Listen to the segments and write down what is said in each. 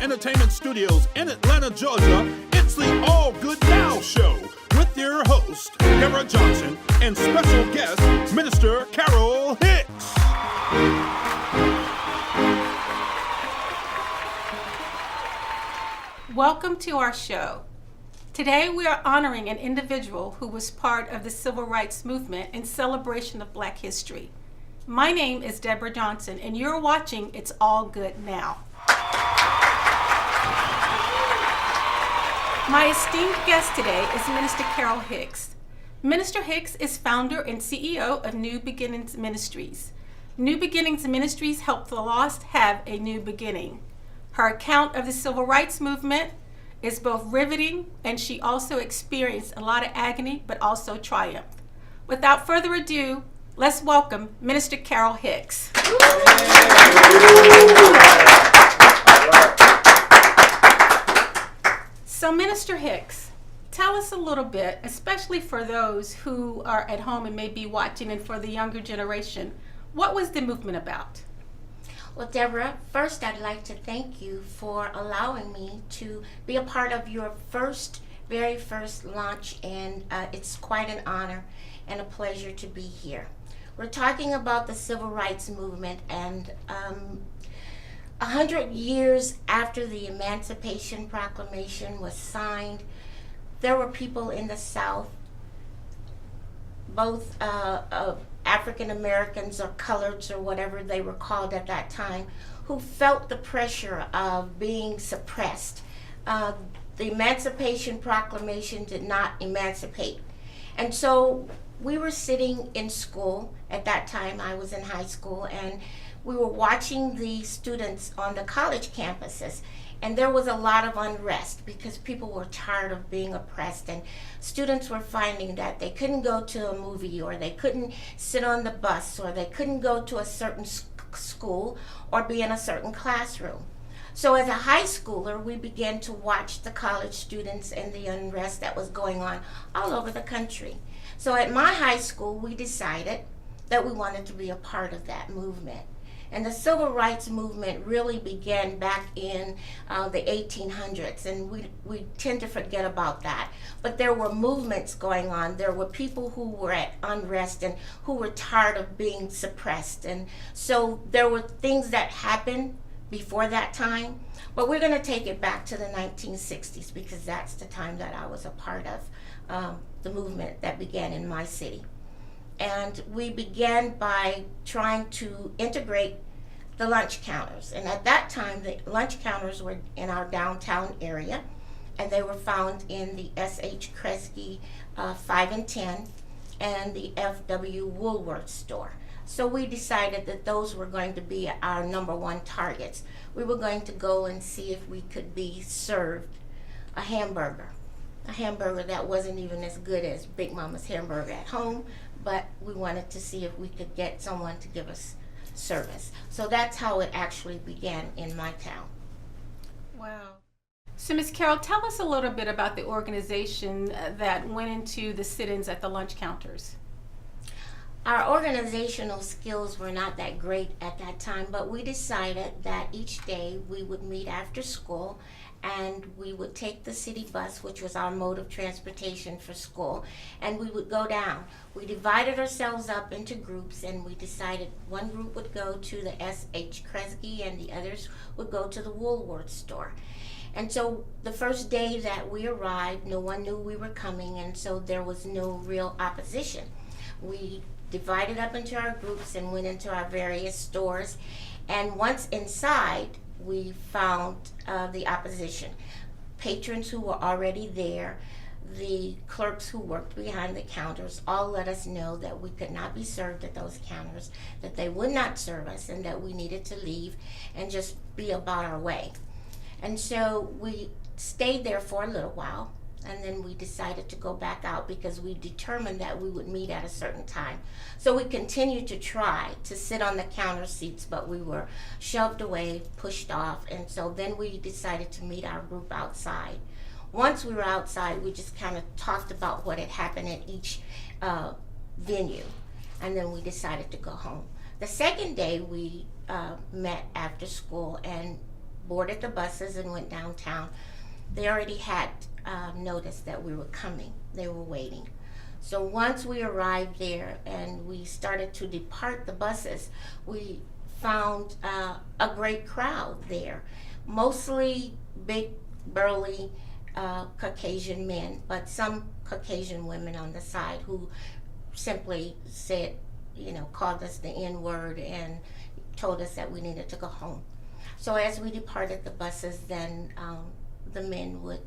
Entertainment Studios in Atlanta, Georgia, it's the All Good Now Show with your host, Deborah Johnson, and special guest, Minister Carol Hicks. Welcome to our show. Today we are honoring an individual who was part of the Civil Rights Movement in celebration of Black history. My name is Deborah Johnson, and you're watching It's All Good Now. My esteemed guest today is Minister Carol Hicks. Minister Hicks is founder and CEO of New Beginnings Ministries. New Beginnings Ministries help the lost have a new beginning. Her account of the Civil Rights Movement is both riveting, and she also experienced a lot of agony, but also triumph. Without further ado, let's welcome Minister Carol Hicks. So Minister Hicks, tell us a little bit, especially for those who are at home and may be watching, and for the younger generation, what was the movement about? Well, Deborah, first I'd like to thank you for allowing me to be a part of your very first launch, and it's quite an honor and a pleasure to be here. We're talking about the Civil Rights Movement, and 100 years after the Emancipation Proclamation was signed, there were people in the South, both African Americans or coloreds or whatever they were called at that time, who felt the pressure of being suppressed. The Emancipation Proclamation did not emancipate. And so we were sitting in school at that time. I was in high school, and we were watching the students on the college campuses. And there was a lot of unrest because people were tired of being oppressed, and students were finding that they couldn't go to a movie, or they couldn't sit on the bus, or they couldn't go to a certain school or be in a certain classroom. So as a high schooler, we began to watch the college students and the unrest that was going on all over the country. So at my high school, we decided that we wanted to be a part of that movement. And the Civil Rights Movement really began back in the 1800s, and we tend to forget about that. But there were movements going on. There were people who were at unrest and who were tired of being suppressed. And so there were things that happened before that time, but we're going to take it back to the 1960s because that's the time that I was a part of the movement that began in my city. And we began by trying to integrate the lunch counters. And at that time, the lunch counters were in our downtown area, and they were found in the S.H. Kresge 5 and 10 and the F.W. Woolworth store. So we decided that those were going to be our number one targets. We were going to go and see if we could be served a hamburger that wasn't even as good as Big Mama's hamburger at home, but we wanted to see if we could get someone to give us service. So that's how it actually began in my town. Wow. So Ms. Carol, tell us a little bit about the organization that went into the sit-ins at the lunch counters. Our organizational skills were not that great at that time, but we decided that each day we would meet after school, and we would take the city bus, which was our mode of transportation for school, and we would go down. We divided ourselves up into groups, and we decided one group would go to the S.H. Kresge and the others would go to the Woolworth store. And so the first day that we arrived, no one knew we were coming, and so there was no real opposition. We divided up into our groups and went into our various stores, and once inside, we found the opposition. Patrons who were already there, the clerks who worked behind the counters, all let us know that we could not be served at those counters, that they would not serve us, and that we needed to leave and just be about our way. And so we stayed there for a little while, and then we decided to go back out because we determined that we would meet at a certain time. So we continued to try to sit on the counter seats, but we were shoved away, pushed off, and so then we decided to meet our group outside. Once we were outside, we just kind of talked about what had happened at each venue, and then we decided to go home. The second day we met after school, and boarded the buses and went downtown. They already had noticed that we were coming. They were waiting. So once we arrived there and we started to depart the buses, we found a great crowd there, mostly big, burly Caucasian men, but some Caucasian women on the side who simply said, called us the N-word and told us that we needed to go home. So as we departed the buses, then the men would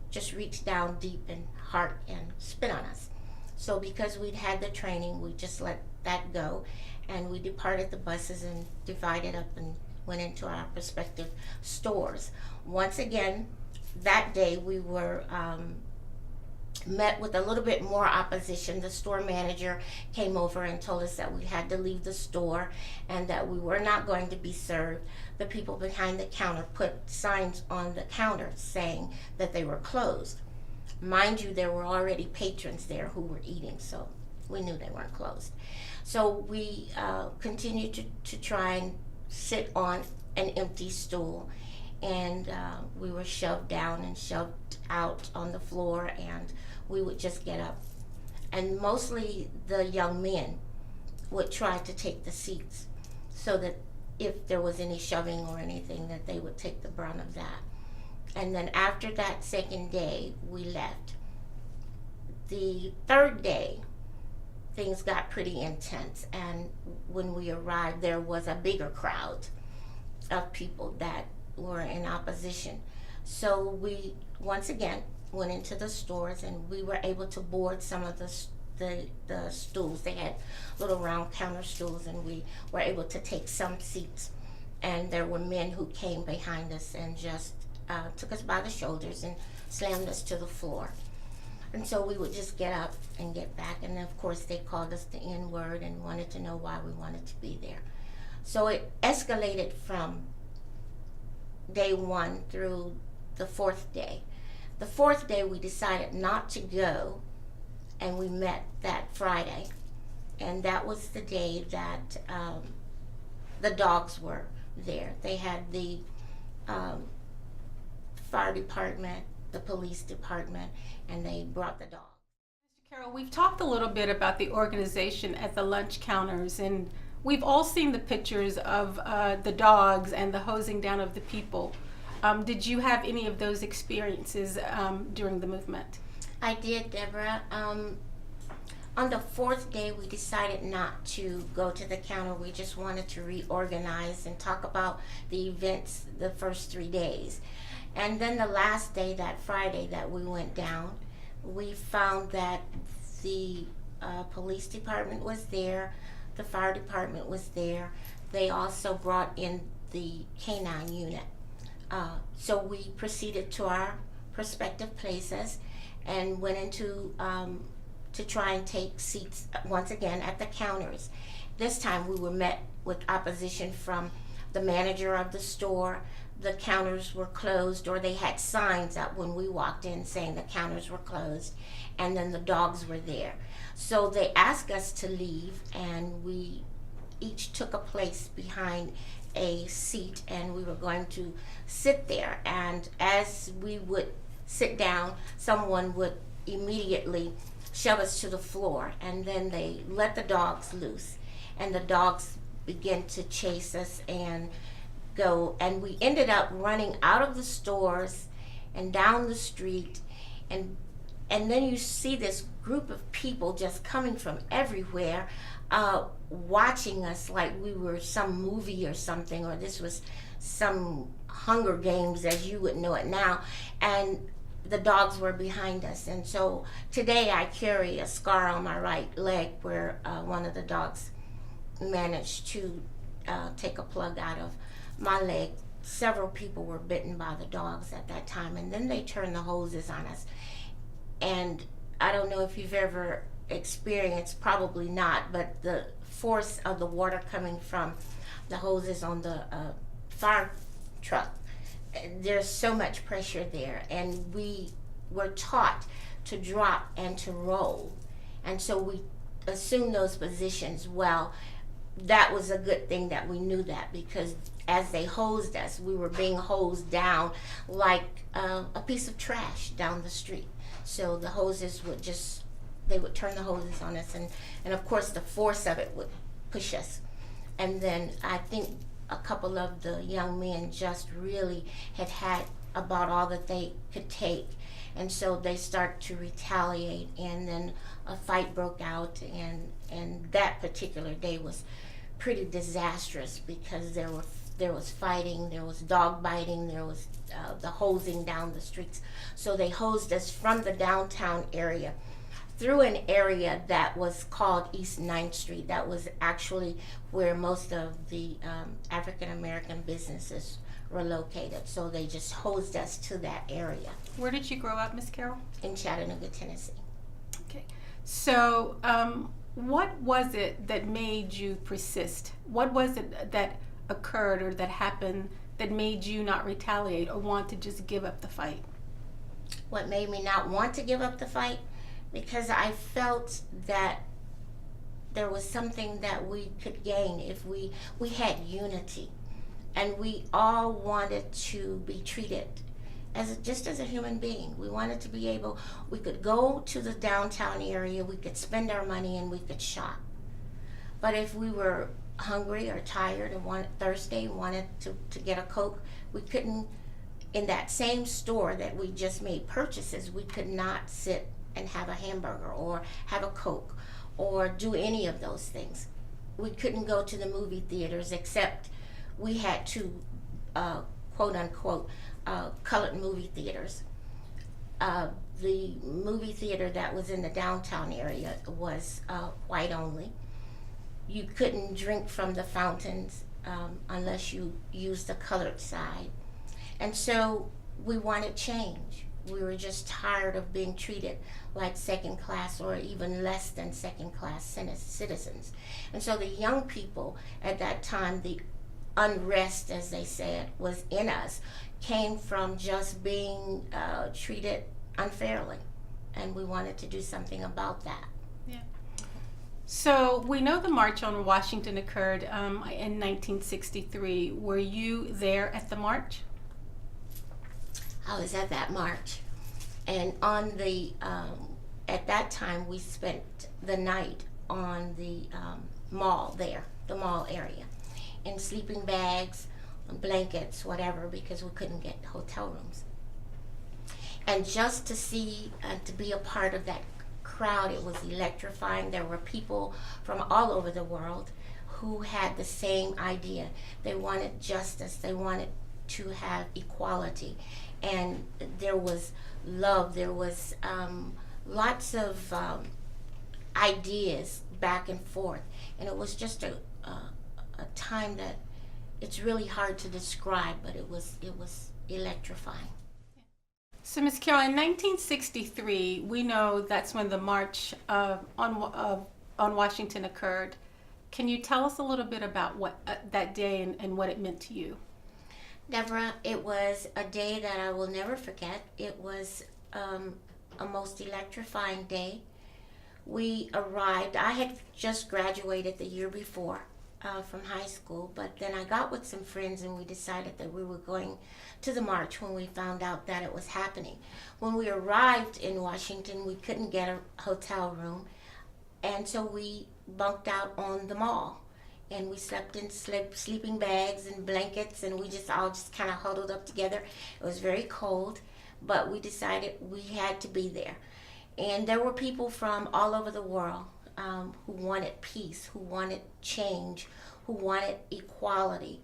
just reach down deep in heart and spit on us. So because we'd had the training, we just let that go, and we departed the buses and divided up and went into our respective stores. Once again, that day we were met with a little bit more opposition. The store manager came over and told us that we had to leave the store and that we were not going to be served. The people behind the counter put signs on the counter saying that they were closed. Mind you, there were already patrons there who were eating, so we knew they weren't closed. So we continued to try and sit on an empty stool, and we were shoved down and shoved out on the floor, and we would just get up. And mostly the young men would try to take the seats so that if there was any shoving or anything, that they would take the brunt of that. And then after that second day, we left. The third day, things got pretty intense, and when we arrived, there was a bigger crowd of people that were in opposition. So we once again went into the stores, and we were able to board some of the stools. They had little round counter stools, and we were able to take some seats. And there were men who came behind us and just took us by the shoulders and slammed us to the floor. And so we would just get up and get back, and of course they called us the N-word and wanted to know why we wanted to be there. So it escalated from day one through the fourth day. The fourth day we decided not to go, and we met that Friday, and that was the day that the dogs were there. They had the fire department, the police department, and they brought the dogs. Mr. Carroll, we've talked a little bit about the organization at the lunch counters, and we've all seen the pictures of the dogs and the hosing down of the people. Did you have any of those experiences during the movement? I did, Deborah. On the fourth day, we decided not to go to the counter. We just wanted to reorganize and talk about the events the first 3 days. And then the last day, that Friday that we went down, we found that the police department was there, the fire department was there. They also brought in the canine unit. So we proceeded to our prospective places and went into to try and take seats once again at the counters. This time we were met with opposition from the manager of the store. The counters were closed, or they had signs up when we walked in saying the counters were closed, and then the dogs were there. So they asked us to leave, and we each took a place behind a seat, and we were going to sit there. And as we would sit down, someone would immediately shove us to the floor, and then they let the dogs loose, and the dogs began to chase us and go, and we ended up running out of the stores and down the street, and then you see this group of people just coming from everywhere, watching us like we were some movie or something, or this was some Hunger Games as you would know it now, and the dogs were behind us. And so today I carry a scar on my right leg where one of the dogs managed to take a plug out of my leg. Several people were bitten by the dogs at that time, and then they turned the hoses on us. And I don't know if you've ever experienced, probably not, but the force of the water coming from the hoses on the fire truck, there's so much pressure there, and we were taught to drop and to roll, and so we assumed those positions. Well, that was a good thing that we knew that, because as they hosed us, we were being hosed down like a piece of trash down the street. So the hoses would they would turn the hoses on us, and of course the force of it would push us. And then I think a couple of the young men just really had about all that they could take. And so they start to retaliate, and then a fight broke out, and that particular day was pretty disastrous, because there was fighting, there was dog biting, there was the hosing down the streets. So they hosed us from the downtown area through an area that was called East 9th Street. That was actually where most of the African American businesses were located. So they just hosed us to that area. Where did you grow up, Miss Carol? In Chattanooga, Tennessee. Okay. So what was it that made you persist? What was it that occurred or that happened that made you not retaliate or want to just give up the fight? What made me not want to give up the fight? Because I felt that there was something that we could gain if we had unity, and we all wanted to be treated just as a human being. We wanted to be able, we could go to the downtown area, we could spend our money, and we could shop. But if we were hungry or tired and thirsty, wanted to get a Coke, we couldn't, in that same store that we just made purchases, we could not sit and have a hamburger or have a Coke or do any of those things. We couldn't go to the movie theaters, except we had two quote unquote colored movie theaters. The movie theater that was in the downtown area was white only. You couldn't drink from the fountains unless you used the colored side. And so we wanted change. We were just tired of being treated like second class or even less than second class citizens. And so the young people at that time, the unrest, as they said, was in us, came from just being treated unfairly. And we wanted to do something about that. Yeah. So we know the March on Washington occurred in 1963. Were you there at the march? I was at that march, and on the at that time we spent the night on the mall there, the mall area, in sleeping bags, blankets, whatever, because we couldn't get hotel rooms. And just to see and to be a part of that crowd, it was electrifying. There were people from all over the world who had the same idea. They wanted justice. They wanted to have equality. And there was love, there was lots of ideas back and forth, and it was just a time that it's really hard to describe, but it was electrifying. So, Ms. Carroll, in 1963, we know that's when the March on Washington occurred. Can you tell us a little bit about what that day and what it meant to you? Deborah, it was a day that I will never forget. It was a most electrifying day. We arrived, I had just graduated the year before from high school, but then I got with some friends and we decided that we were going to the march when we found out that it was happening. When we arrived in Washington, we couldn't get a hotel room, and so we bunked out on the mall. And we slept in sleeping bags and blankets, and we all kind of huddled up together. It was very cold, but we decided we had to be there. And there were people from all over the world who wanted peace, who wanted change, who wanted equality.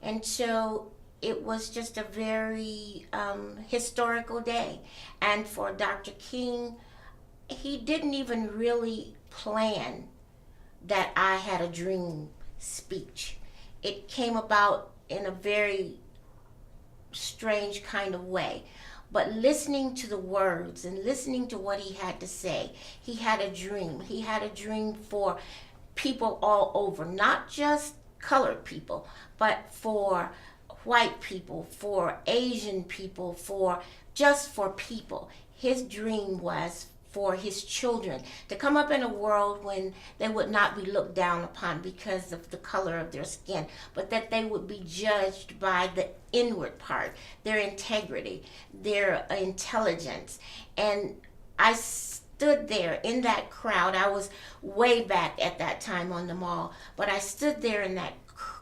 And so it was just a very historical day. And for Dr. King, he didn't even really plan that I had a dream speech. It came about in a very strange kind of way. But listening to the words and listening to what he had to say, he had a dream. He had a dream for people all over, not just colored people, but for white people, for Asian people, for people. His dream was for his children to come up in a world when they would not be looked down upon because of the color of their skin, but that they would be judged by the inward part, their integrity, their intelligence. And I stood there in that crowd. I was way back at that time on the mall, but I stood there in that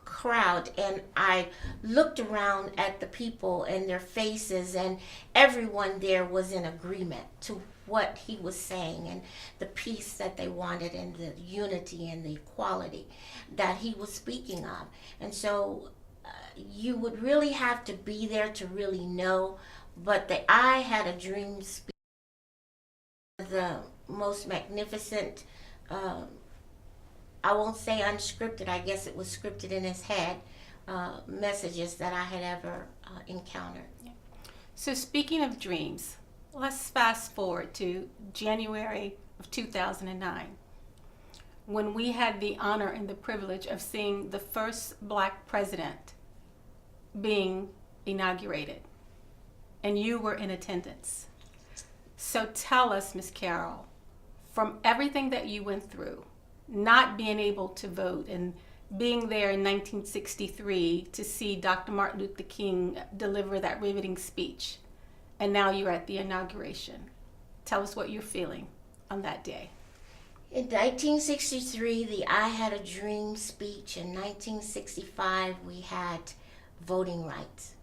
crowd and I looked around at the people and their faces, and everyone there was in agreement to what he was saying and the peace that they wanted and the unity and the equality that he was speaking of. And so you would really have to be there to really know, but I Had a Dream speech, the most magnificent, I won't say unscripted, I guess it was scripted in his head, messages that I had ever encountered. So speaking of dreams, let's fast forward to January of 2009, when we had the honor and the privilege of seeing the first Black president being inaugurated, and you were in attendance. So tell us, Ms. Carol, from everything that you went through, not being able to vote and being there in 1963 to see Dr. Martin Luther King deliver that riveting speech, and now you're at the inauguration. Tell us what you're feeling on that day. In 1963, the I Had a Dream speech. In 1965, we had voting rights.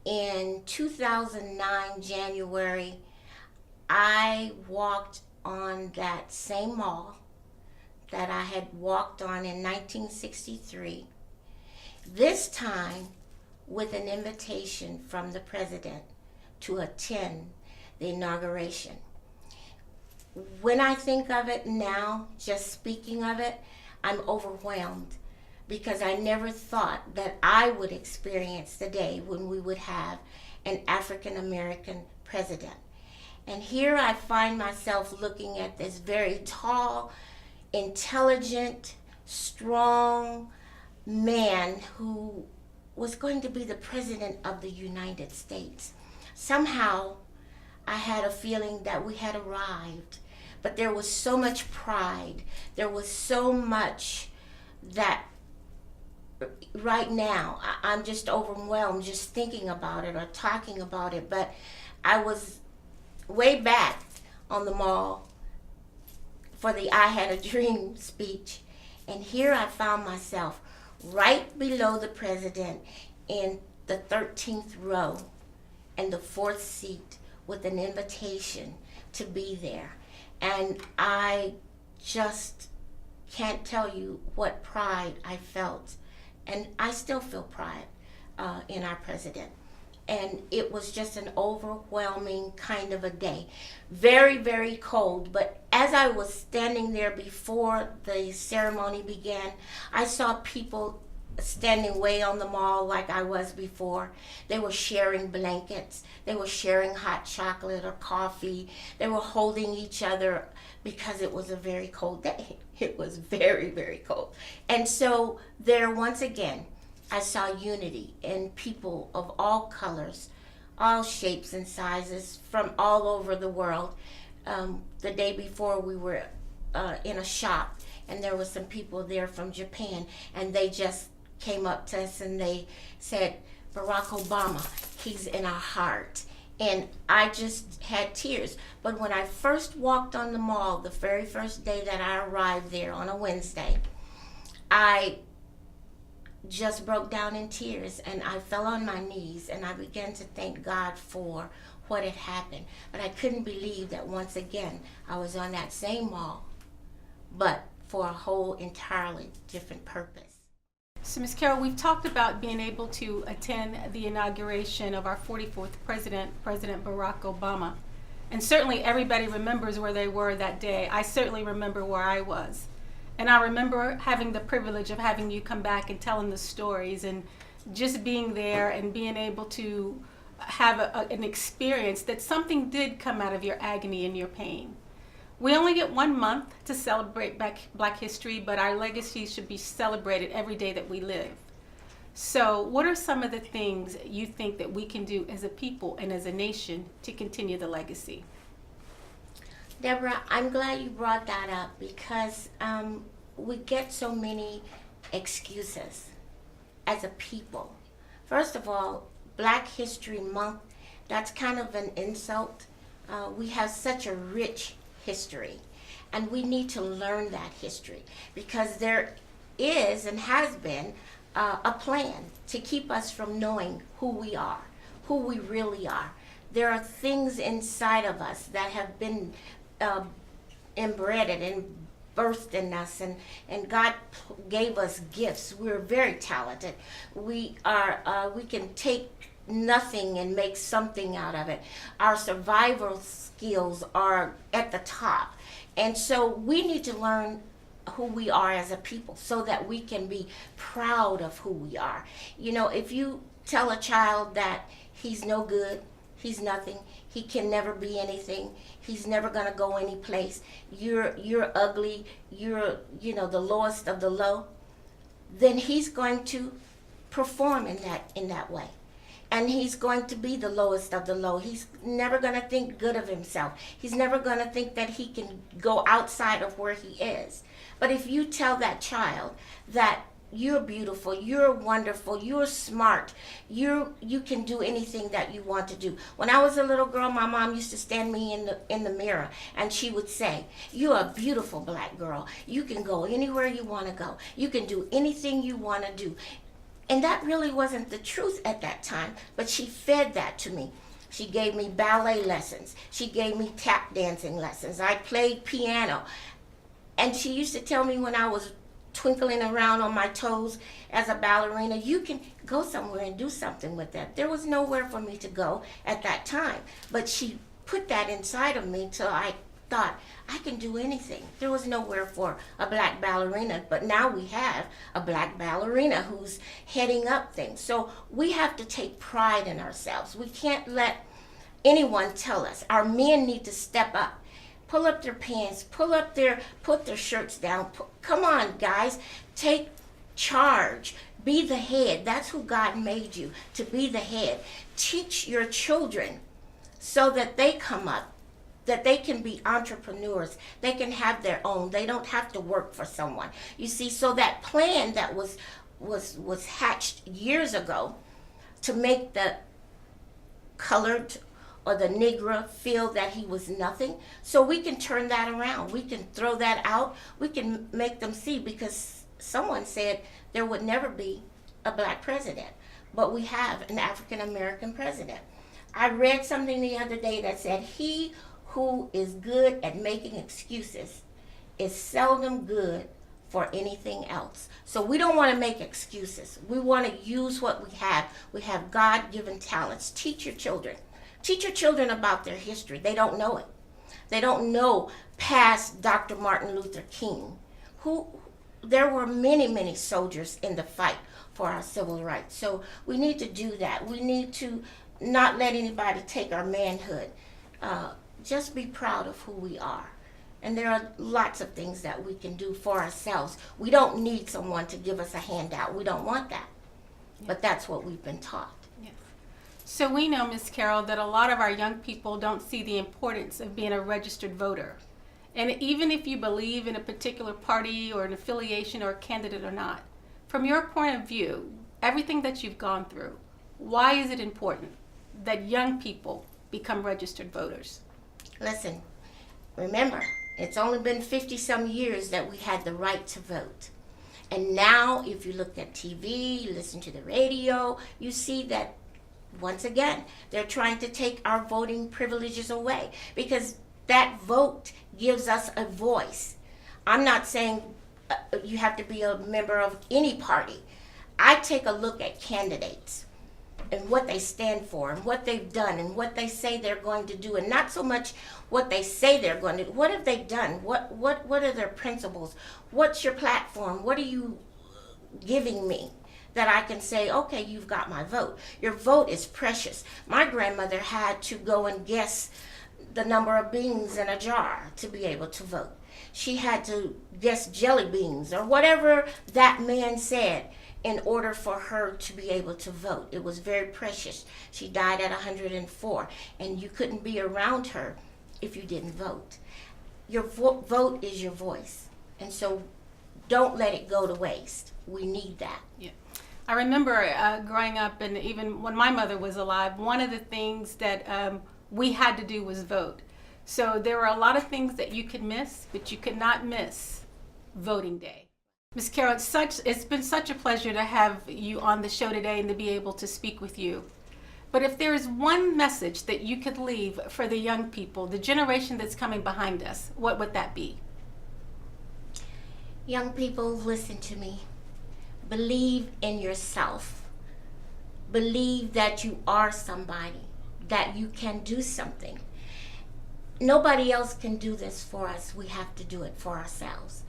In 2009, January, I walked on that same mall that I had walked on in 1963, this time with an invitation from the president to attend the inauguration. When I think of it now, just speaking of it, I'm overwhelmed because I never thought that I would experience the day when we would have an African American president. And here I find myself looking at this very tall, intelligent, strong man who was going to be the president of the United States. Somehow, I had a feeling that we had arrived, but there was so much pride. There was so much that right now, I'm just overwhelmed just thinking about it or talking about it, but I was way back on the mall for the I Had a Dream speech, and here I found myself right below the president in the 13th row and the 4th seat with an invitation to be there. And I just can't tell you what pride I felt, and I still feel pride in our president. And it was just an overwhelming kind of a day. Very, very cold, but as I was standing there before the ceremony began, I saw people standing way on the mall like I was before. They were sharing blankets. They were sharing hot chocolate or coffee. They were holding each other because it was a very cold day. It was very, very cold. And so there, once again, I saw unity in people of all colors, all shapes and sizes from all over the world. The day before we were in a shop, and there was some people there from Japan, and they just came up to us and they said, Barack Obama, he's in our heart. And I just had tears. But when I first walked on the mall, the very first day that I arrived there on a Wednesday, I just broke down in tears, and I fell on my knees and I began to thank God for what had happened. But I couldn't believe that once again I was on that same mall, but for a whole entirely different purpose. So, Ms. Carol, we've talked about being able to attend the inauguration of our 44th president, President Barack Obama. And certainly everybody remembers where they were that day. I certainly remember where I was. And I remember having the privilege of having you come back and telling the stories and just being there and being able to have an experience that something did come out of your agony and your pain. We only get 1 month to celebrate Black history, but our legacy should be celebrated every day that we live. So what are some of the things you think that we can do as a people and as a nation to continue the legacy? Deborah, I'm glad you brought that up because we get so many excuses as a people. First of all, Black History Month, that's kind of an insult. We have such a rich history, and we need to learn that history because there is and has been a plan to keep us from knowing who we are, who we really are. There are things inside of us that have been inbred and birthed in us, and God gave us gifts. We're very talented. We can take nothing and make something out of it. Our survival skills are at the top. And so we need to learn who we are as a people so that we can be proud of who we are. You know, if you tell a child that he's no good, he's nothing, he can never be anything, he's never going to go any place, you're ugly, you're the lowest of the low, then he's going to perform in that way. And he's going to be the lowest of the low. He's never going to think good of himself. He's never going to think that he can go outside of where he is. But if you tell that child that you're beautiful, you're wonderful, you're smart, you can do anything that you want to do. When I was a little girl, my mom used to stand me in the mirror, and she would say, "You're a beautiful Black girl. You can go anywhere you want to go. You can do anything you want to do." And that really wasn't the truth at that time, but she fed that to me. She gave me ballet lessons. She gave me tap dancing lessons. I played piano. And she used to tell me when I was twinkling around on my toes as a ballerina, you can go somewhere and do something with that. There was nowhere for me to go at that time. But she put that inside of me till I thought, I can do anything. There was nowhere for a Black ballerina, but now we have a Black ballerina who's heading up things. So we have to take pride in ourselves. We can't let anyone tell us. Our men need to step up. Pull up their pants, put their shirts down. Come on, guys, take charge. Be the head. That's who God made you, to be the head. Teach your children so that they come up, that they can be entrepreneurs. They can have their own. They don't have to work for someone. You see, so that plan that was hatched years ago to make the colored or the Negro feel that he was nothing, so we can turn that around. We can throw that out. We can make them see, because someone said there would never be a Black president, but we have an African American president. I read something the other day that said, he who is good at making excuses is seldom good for anything else. So we don't want to make excuses. We want to use what we have. We have God-given talents. Teach your children. Teach your children about their history. They don't know it. They don't know past Dr. Martin Luther King. There were many, many soldiers in the fight for our civil rights. So we need to do that. We need to not let anybody take our manhood. Just be proud of who we are. And there are lots of things that we can do for ourselves. We don't need someone to give us a handout. We don't want that. Yeah. But that's what we've been taught. Yes. So we know, Ms. Carroll, that a lot of our young people don't see the importance of being a registered voter. And even if you believe in a particular party or an affiliation or a candidate or not, from your point of view, everything that you've gone through, why is it important that young people become registered voters? Listen, remember, it's only been 50-some years that we had the right to vote. And now, if you look at TV, you listen to the radio, you see that, once again, they're trying to take our voting privileges away, because that vote gives us a voice. I'm not saying you have to be a member of any party. I take a look at candidates and what they stand for and what they've done and what they say they're going to do, and not so much what they say they're going to do. What have they done? What are their principles? What's your platform? What are you giving me that I can say, okay, you've got my vote? Your vote is precious. My grandmother had to go and guess the number of beans in a jar to be able to vote. She had to guess jelly beans or whatever that man said in order for her to be able to vote. It was very precious. She died at 104, and you couldn't be around her if you didn't vote. Your vote is your voice. And so don't let it go to waste. We need that. Yeah. I remember growing up, and even when my mother was alive, one of the things that we had to do was vote. So there were a lot of things that you could miss, but you could not miss voting day. Ms. Carol, it's been such a pleasure to have you on the show today and to be able to speak with you. But if there is one message that you could leave for the young people, the generation that's coming behind us, what would that be? Young people, listen to me. Believe in yourself. Believe that you are somebody, that you can do something. Nobody else can do this for us. We have to do it for ourselves.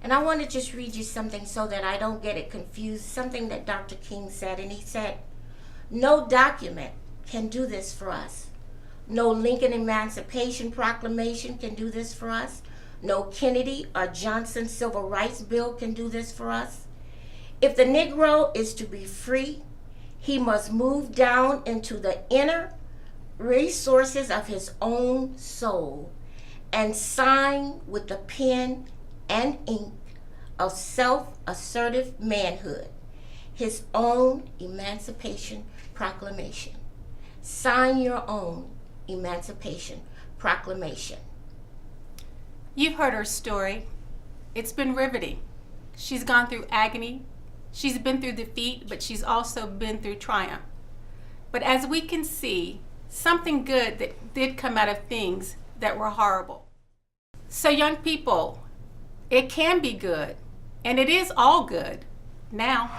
And I want to just read you something so that I don't get it confused, something that Dr. King said, and he said, no document can do this for us. No Lincoln Emancipation Proclamation can do this for us. No Kennedy or Johnson Civil Rights Bill can do this for us. If the Negro is to be free, he must move down into the inner resources of his own soul and sign with the pen and ink of self-assertive manhood his own Emancipation Proclamation. Sign your own Emancipation Proclamation. You've heard her story. It's been riveting. She's gone through agony. She's been through defeat, but she's also been through triumph. But as we can see, something good that did come out of things that were horrible. So young people, it can be good, and it is all good now.